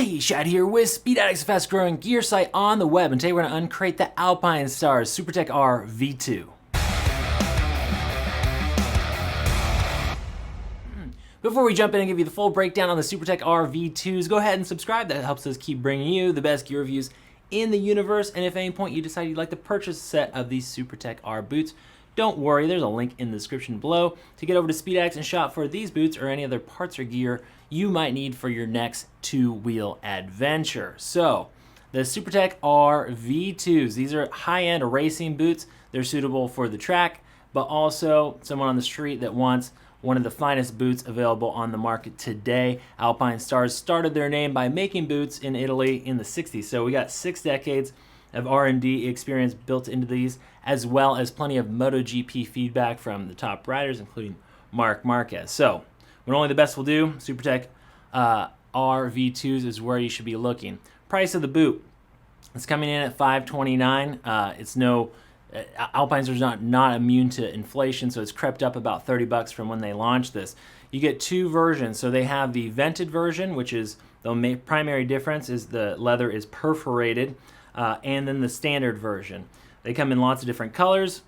Hey, Shad here with Speed Addict's fast growing gear site on the web, and today we're going to uncrate the Alpinestars Supertech R V2. Before we jump in and give you the full breakdown on the Supertech R V2s, go ahead and subscribe. That helps us keep bringing you the best gear reviews in the universe, and if at any point you decide you'd like to purchase a set of these Supertech R boots, don't worry, there's a link in the description below to get over to Speed Addicts and shop for these boots or any other parts or gear you might need for your next two-wheel adventure. So, the Supertech R V2s, these are high-end racing boots. They're suitable for the track, but also someone on the street that wants one of the finest boots available on the market today. Alpinestars started their name by making boots in Italy in the 60s, so we got 6 decades of R&D experience built into these, as well as plenty of MotoGP feedback from the top riders, including Marc Marquez. So, when only the best will do, Supertech R V2s is where you should be looking. Price of the boot, it's coming in at $529. It's no Alpinestars are not immune to inflation, so it's crept up about $30 from when they launched this. You get 2 versions. So they have the vented version, which is the primary difference is the leather is perforated, and then the standard version. They come in lots of different colors.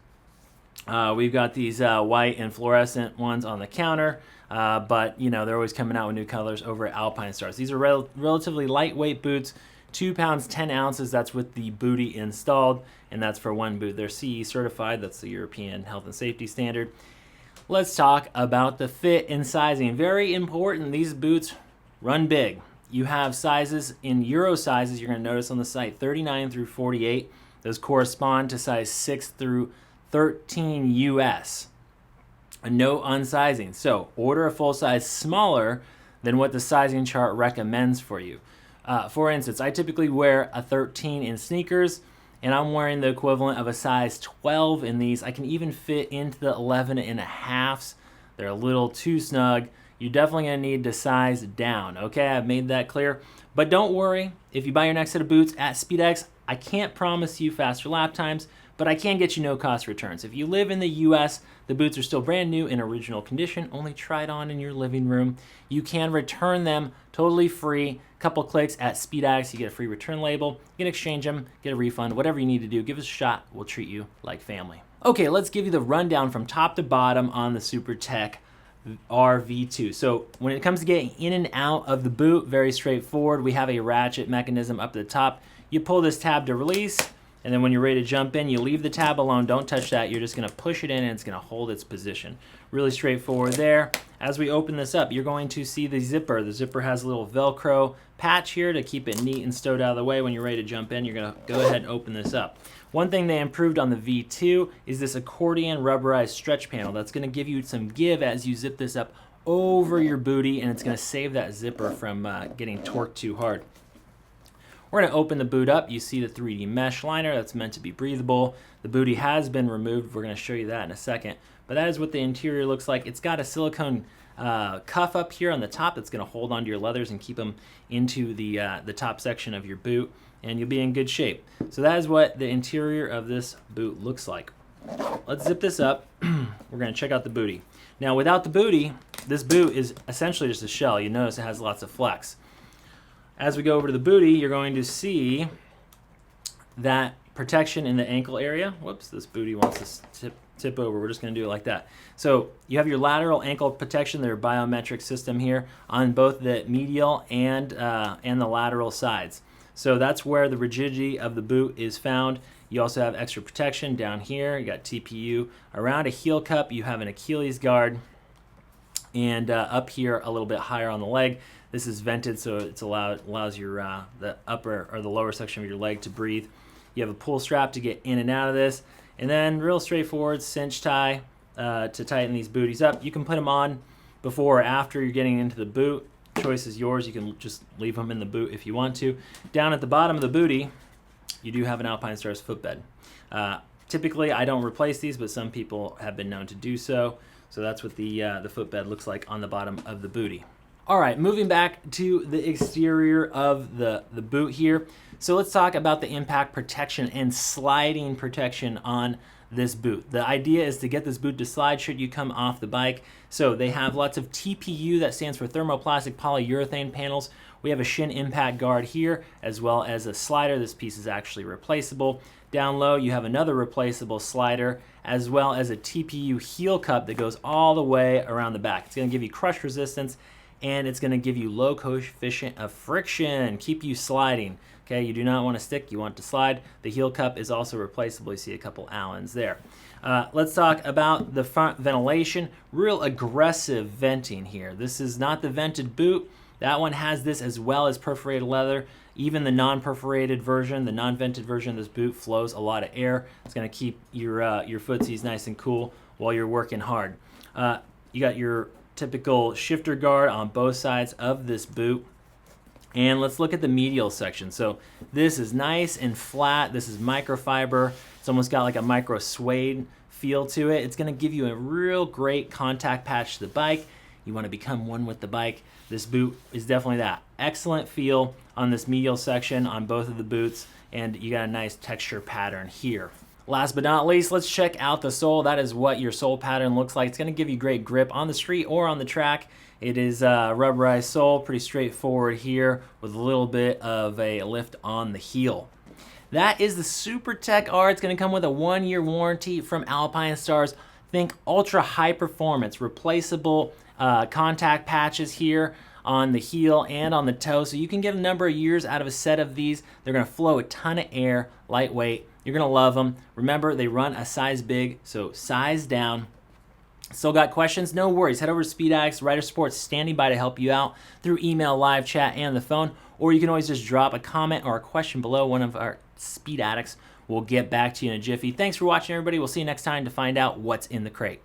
We've got these white and fluorescent ones on the counter, but you know they're always coming out with new colors over at Alpinestars. These are relatively lightweight boots, 2 pounds 10 ounces. That's with the booty installed, and that's for one boot. They're CE certified. That's the European Health and Safety Standard. Let's talk about the fit and sizing. Very important. These boots run big. You have sizes in Euro sizes. You're going to notice on the site 39 through 48. Those correspond to size 6 through 13 US. No unsizing. So order a full size smaller than what the sizing chart recommends for you. For instance, I typically wear a 13 in sneakers, and I'm wearing the equivalent of a size 12 in these. I can even fit into the 11 and a halves. They're a little too snug. You're definitely going to need to size down. Okay, I've made that clear. But don't worry, if you buy your next set of boots at SpeedX, I can't promise you faster lap times, but I can get you no-cost returns. If you live in the US, the boots are still brand new in original condition. Only try it on in your living room. You can return them totally free. Couple clicks at SpeedX, you get a free return label. You can exchange them, get a refund, whatever you need to do. Give us a shot. We'll treat you like family. Okay, let's give you the rundown from top to bottom on the Supertech R V2. So when it comes to getting in and out of the boot, very straightforward. We have a ratchet mechanism up at the top. You pull this tab to release, and then when you're ready to jump in, you leave the tab alone. Don't touch that. You're just going to push it in, and it's going to hold its position. Really straightforward there. As we open this up, you're going to see the zipper. The zipper has a little Velcro patch here to keep it neat and stowed out of the way. When you're ready to jump in, you're going to go ahead and open this up. One thing they improved on the V2 is this accordion rubberized stretch panel. That's going to give you some give as you zip this up over your booty, and it's going to save that zipper from getting torqued too hard. We're going to open the boot up. You see the 3D mesh liner that's meant to be breathable. The booty has been removed. We're going to show you that in a second. But that is what the interior looks like. It's got a silicone cuff up here on the top that's going to hold onto your leathers and keep them into the top section of your boot, and you'll be in good shape. So that is what the interior of this boot looks like. Let's zip this up. We're going to check out the booty. Now, without the booty, this boot is essentially just a shell. You notice it has lots of flex. As we go over to the booty, you're going to see that protection in the ankle area. Whoops, this booty wants to tip over. We're just going to do it like that. So you have your lateral ankle protection, their biometric system here on both the medial and the lateral sides. So that's where the rigidity of the boot is found. You also have extra protection down here. You got TPU. Around a heel cup, you have an Achilles guard. And up here a little bit higher on the leg. This is vented, so it allows your the upper or the lower section of your leg to breathe. You have a pull strap to get in and out of this. And then real straightforward cinch tie to tighten these booties up. You can put them on before or after you're getting into the boot. Choice is yours. You can just leave them in the boot if you want to. Down at the bottom of the booty, you do have an Alpinestars footbed. Typically, I don't replace these, but some people have been known to do so. So that's what the footbed looks like on the bottom of the booty. All right, moving back to the exterior of the boot here. So let's talk about the impact protection and sliding protection on this boot. The idea is to get this boot to slide should you come off the bike. So they have lots of TPU, that stands for thermoplastic polyurethane panels, We have a shin impact guard here, as well as a slider. This piece is actually replaceable. Down low, you have another replaceable slider, as well as a TPU heel cup that goes all the way around the back. It's going to give you crush resistance, and it's going to give you low coefficient of friction, keep you sliding. Okay, you do not want to stick, you want to slide. The heel cup is also replaceable. You see a couple Allens there. Let's talk about the front ventilation. Real aggressive venting here. This is not the vented boot. That one has this as well as perforated leather. Even the non-perforated version, the non-vented version of this boot flows a lot of air. It's going to keep your footsies nice and cool while you're working hard. You got your typical shifter guard on both sides of this boot. And let's look at the medial section. So this is nice and flat. This is microfiber. It's almost got like a micro suede feel to it. It's going to give you a real great contact patch to the bike. You want to become one with the bike. This boot is definitely that. Excellent feel on this medial section on both of the boots, and you got a nice texture pattern here. Last but not least, let's check out the sole. That is what your sole pattern looks like. It's going to give you great grip on the street or on the track. It is a rubberized sole, pretty straightforward here with a little bit of a lift on the heel. That is the Supertech R. It's going to come with a 1-year warranty from Alpinestars. Think ultra high performance, replaceable contact patches here on the heel and on the toe. So you can get a number of years out of a set of these. They're going to flow a ton of air, lightweight. You're going to love them. Remember, they run a size big, so size down. Still got questions? No worries. Head over to Speed Addicts. Rider Sports standing by to help you out through email, live chat, and the phone. Or you can always just drop a comment or a question below. One of our Speed Addicts will get back to you in a jiffy. Thanks for watching, everybody. We'll see you next time to find out what's in the crate.